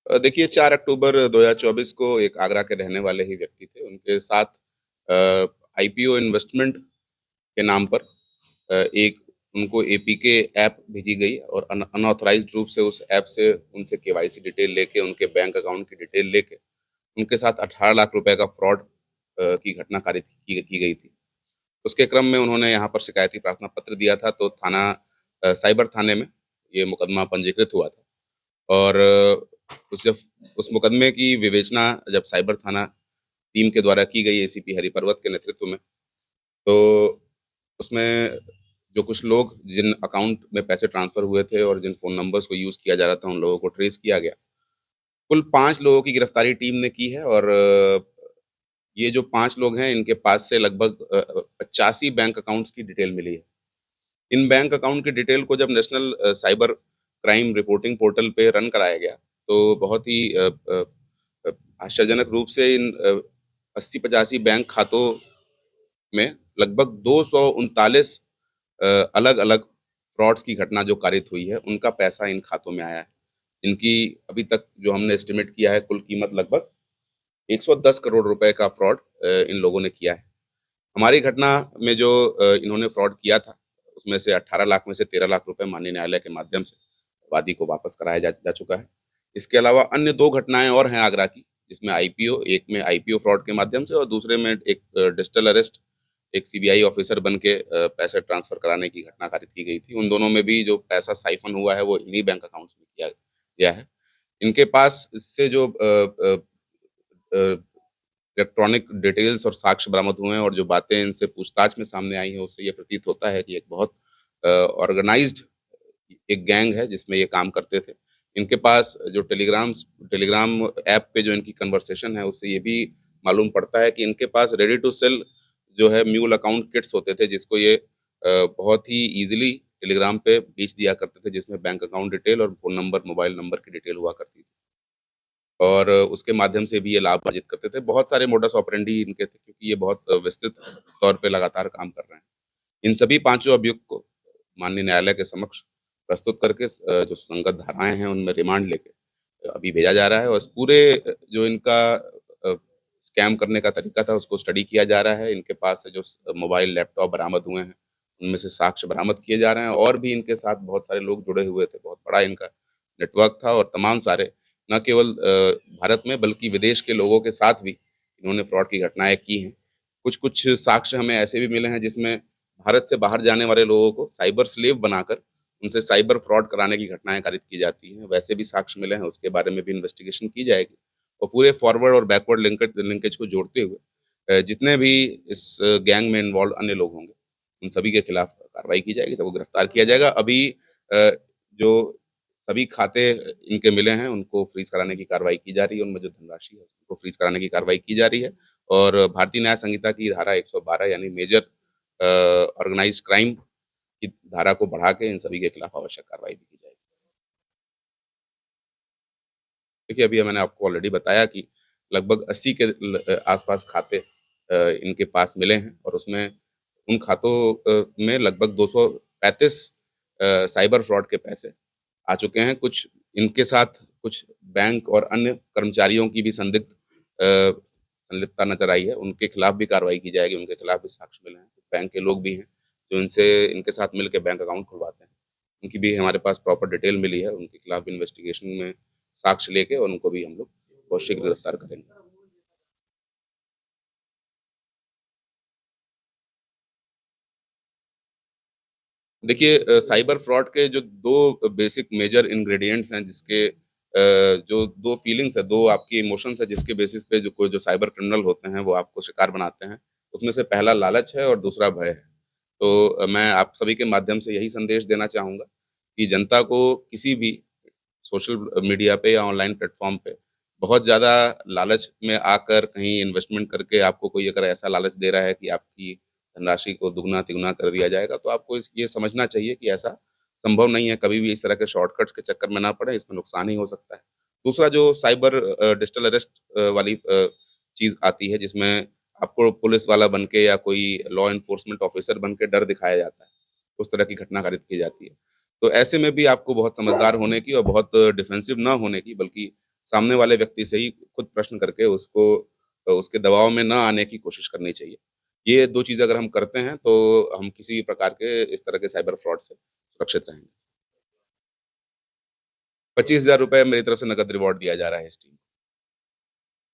देखिए 4 अक्टूबर 2024 को एक आगरा के रहने वाले ही व्यक्ति थे। उनके साथ अ, आईपीओ इन्वेस्टमेंट के नाम पर एक उनको एपीके ऐप भेजी गई और अनऑथराइज़्ड रूप से उस ऐप से उनसे केवाईसी डिटेल लेके, उनके बैंक अकाउंट की डिटेल लेके, उनके साथ 18 लाख रुपए का फ्रॉड की घटना कारित की गई थी। उसके क्रम में उन्होंने यहाँ पर शिकायती प्रार्थना पत्र दिया था, तो थाना साइबर थाने में ये मुकदमा पंजीकृत हुआ था। और उस मुकदमे की विवेचना जब साइबर थाना टीम के द्वारा की गई एसीपी हरिपर्वत के नेतृत्व में, तो उसमें जो कुछ लोग जिन अकाउंट में पैसे ट्रांसफ़र हुए थे और जिन फ़ोन नंबर्स को यूज़ किया जा रहा था, उन लोगों को ट्रेस किया गया। कुल 5 लोगों की गिरफ्तारी टीम ने की है और ये जो 5 लोग हैं, इनके पास से लगभग 85 बैंक अकाउंट्स की डिटेल मिली है। इन बैंक अकाउंट की डिटेल को जब national cyber crime reporting portal पे रन कराया गया, तो बहुत ही अ, आश्चर्यजनक रूप से इन 80-85 बैंक खातों में लगभग 239 अलग-अलग फ्रॉड्स की घटना जो कारित हुई है, उनका पैसा इन खातों में आया है। इनकी अभी तक जो हमने एस्टिमेट किया है, कुल कीमत लगभग 110 करोड़ रुपए का फ्रॉड इन लोगों ने किया है। हमारी घटना में जो इन्होंने फ्रॉड किया था, उसमें से 18 लाख में से 13 लाख रुपए माननीय न्यायालय के माध्यम से वादी को वापस कराया जा चुका है। इसके अलावा अन्य 2 घटनाएँ और हैं आगरा की, जिसमें आईपीओ एक में आईपीओ फ्रॉड के माध्यम से और दूसरे में एक डिजिटल अरेस्ट, एक सीबीआई ऑफिसर बन के पैसे ट्रांसफर कराने की घटना कारित की गई थी। उन दोनों में भी जो पैसा साइफ़न हुआ है, वो इन्हीं बैंक अकाउंट्स में किया गया है। इनके पास से जो अ, इलेक्ट्रॉनिक डिटेल्स और साक्ष्य बरामद हुए हैं और जो बातें इनसे पूछताछ में सामने आई हैं, उससे ये प्रतीत होता है कि एक बहुत ऑर्गेनाइज़्ड एक गैंग है जिसमें ये काम करते थे। इनके पास जो टेलीग्राम ऐप पे जो इनकी कन्वर्सेशन है, उससे ये भी मालूम पड़ता है कि इनके पास रेडी टू सेल जो है म्यूल अकाउंट किट्स होते थे, जिसको ये बहुत ही ईज़िली टेलीग्राम पे बेच दिया करते थे, जिसमें बैंक अकाउंट डिटेल और फ़ोन नंबर, मोबाइल नंबर की डिटेल हुआ करती थी। और उसके माध्यम से भी ये लाभ अर्जित करते थे। बहुत सारे मोडस ऑपरेंडी इनके थे क्योंकि ये बहुत विस्तृत तौर पे लगातार काम कर रहे हैं। इन सभी पाँचों अभियुक्त को माननीय न्यायालय के समक्ष प्रस्तुत करके जो संगत धाराएँ हैं उनमें रिमांड लेके अभी भेजा जा रहा है और इस पूरे जो इनका स्कैम करने का तरीका था उसको स्टडी किया जा रहा है। इनके पास से जो मोबाइल, लैपटॉप बरामद हुए हैं, उनमें से साक्ष्य बरामद किए जा रहे हैं और भी इनके साथ बहुत सारे लोग जुड़े हुए थे। बहुत बड़ा इनका नेटवर्क था और तमाम सारे न केवल भारत में बल्कि विदेश के लोगों के साथ भी इन्होंने फ्रॉड की घटनाएँ की हैं। कुछ-कुछ साक्ष्य हमें ऐसे भी मिले हैं जिसमें भारत से बाहर जाने वाले लोगों को साइबर स्लेव बनाकर उनसे साइबर फ्रॉड कराने की घटनाएँ कारित की जाती हैं। वैसे भी साक्ष्य मिले हैं, उसके बारे में भी इन्वेस्टिगेशन की जाएगी और पूरे फॉरवर्ड और बैकवर्ड लिंकेज को जोड़ते हुए जितने भी इस गैंग में इन्वॉल्व अन्य लोग होंगे, उन सभी के खिलाफ कार्रवाई की जाएगी, सबको गिरफ्तार किया जाएगा। अभी जो सभी खाते इनके मिले हैं, उनको फ्रीज़ कराने की कार्रवाई की जा रही है, उनमें जो धनराशि है, उसको फ्रीज़ कराने की कार्रवाई की जा रही है और भारतीय न्याय संहिता की धारा 112 यानी मेजर ऑर्गेनाइज़्ड क्राइम की धारा को बढ़ा के इन सभी के खिलाफ आवश्यक कार्रवाई भी की जाएगी। देखिए, अभी मैंने आपको ऑलरेडी बताया कि लगभग 80 के आस-पास खाते इनके पास मिले हैं और उसमें उन खातों में लगभग 235 साइबर फ्रॉड के पैसे आ चुके हैं। कुछ इनके साथ कुछ बैंक और अन्य कर्मचारियों की भी संलिप्तता नज़र आई है। उनके खिलाफ भी कार्रवाई की जाएगी, उनके खिलाफ भी साक्ष्य मिले हैं। बैंक के लोग भी हैं, जो इनके साथ मिलके बैंक अकाउंट खुलवाते हैं। उनकी भी हमारे पास प्रॉपर डिटेल मिली है, उनके खिलाफ भी इन्वेस्टिगेशन में साक्ष्य लेके और उनको भी हम लोग बहुत शीघ्र गिरफ्तार करेंगे। देखिए साइबर फ्रॉड के जो 2 बेसिक मेजर इंग्रीडिएंट्स हैं जिसके जो 2 फीलिंग्स है, 2 आपकी इमोशंस है जिसके बेसिस पे जो साइबर क्रिमिनल होते हैं वो आपको शिकार बनाते हैं। उसमें से पहला लालच है और दूसरा भय है। तो मैं आप सभी के माध्यम से यही संदेश देना चाहूँगा कि जनता को किसी भी सोशल मीडिया पे या ऑनलाइन प्लेटफ़ॉर्म पे बहुत ज़्यादा लालच में आकर कहीं इन्वेस्टमेंट करके आपको कोई अगर ऐसा लालच दे रहा है कि आपकी धनराशि को दुगना-तिगुना कर दिया जाएगा, तो आपको ये समझना चाहिए कि ऐसा संभव नहीं है। कभी भी इस तरह के शॉर्टकट्स के चक्कर में ना पड़ें, इसमें नुकसान ही हो सकता है। दूसरा जो साइबर डिजिटल अरेस्ट वाली चीज़ आती है जिसमें आपको पुलिस वाला बन के या कोई लॉ एनफोर्समेंट ऑफ़िसर बन के डर दिखाया जाता है। उस तरह की घटना घटित की जाती है। तो ऐसे में भी आपको बहुत समझदार होने की और बहुत डिफेंसिव ना होने की, बल्कि सामने वाले व्यक्ति से ही खुद प्रश्न करके उसको उसके दबाव में ना आने की कोशिश करनी चाहिए। ये 2 चीज़ अगर हम करते हैं, तो हम किसी भी प्रकार के इस तरह के साइबर फ्रॉड से सुरक्षित रहेंगे। ₹25,000 मेरी तरफ से नकद रिवॉर्ड दिया जा रहा है इस टीम को।